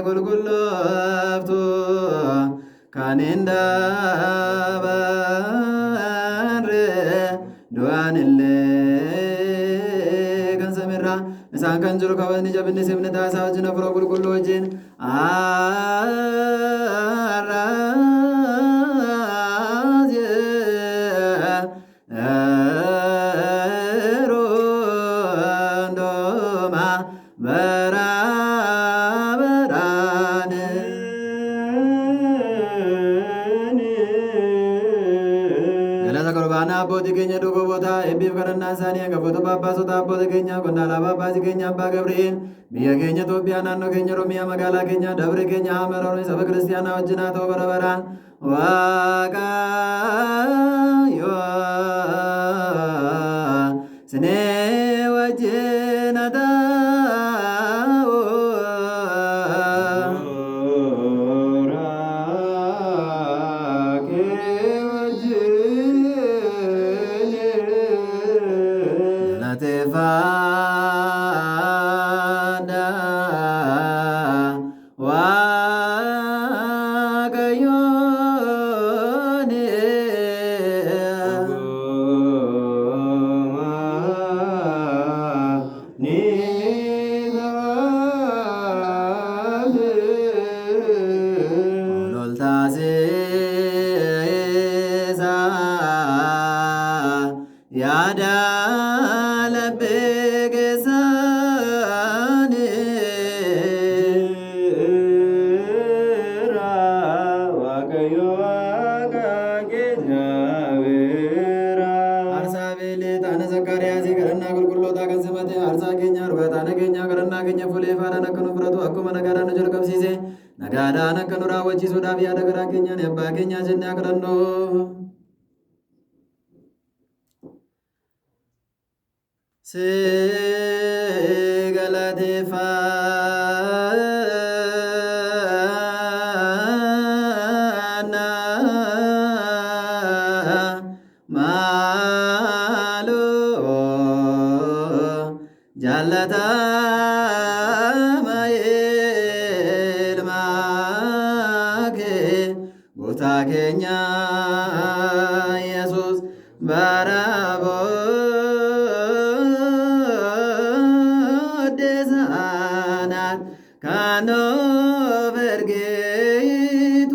ቁልቁሎፍቱ ካኔንዳ ባር ዱዋንለ ከንሰሚራ እሳን ከንጅሩ ከበኒ ጀብኒ ሲምንታ ሳጅነ ፍሮ ቁልቁሎጅን አራዝ ሮንዶማ በራበራን ገለተ ቁርባና አቦት ገኘ ዱጎ ቦታ ኤቢፍ ከረና ሳኒ ገፎቶ ጳጳሶታ አቦት ገኛ ቆንዳላ ጳጳስ ገኛ አባ ገብርኤል ብየ ገኘ ኢትዮጵያ ናኖ ገኘ ሮሚያ መጋላ ገኛ ደብረ ገኛ አመራሮ ሰበ ክርስቲያና ወጅና ተው በረበራን ዋቃዮ ስኔ ወጅነታ ፋዳ ዋቀዮን ሎልታሴሳ ያዳ ለቤገሳን ዋቀዮ ዋቃጌኛዌራ አርሳቤሌ ታነ ዘካርያሲ ከረና ቁልቁሎታ ከንስመቴ አርሳ ጌኛ ርበታነ ጌኛ ከረና ጌኘ ፉሌ ፋዳ ነከኑ ፍረቱ አኩመ ነጋዳነ ጀልቀብሲሴ ነጋዳ ነከኑ ራወቺሱ ዳቢ ያደገራ ጌኛን የባ ጌኛ ጀና ከረኖ ስገለቴፋና ማሎ ጃለታ ማይልማኬ ቦታ ኬኛ ኢየሱስ ባራቦ ካኖ በርጌቱ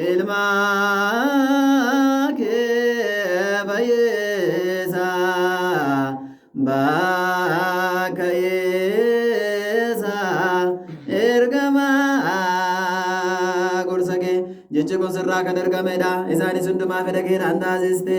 ኢልማኬ በየሳ ባከየሳ ኤርገማ ጎርሰጌ ጀቸ ኮንስራ ከደርገመዳ ኢሳኒ ሱንዱማ ፈደጌን አንታዚስቴ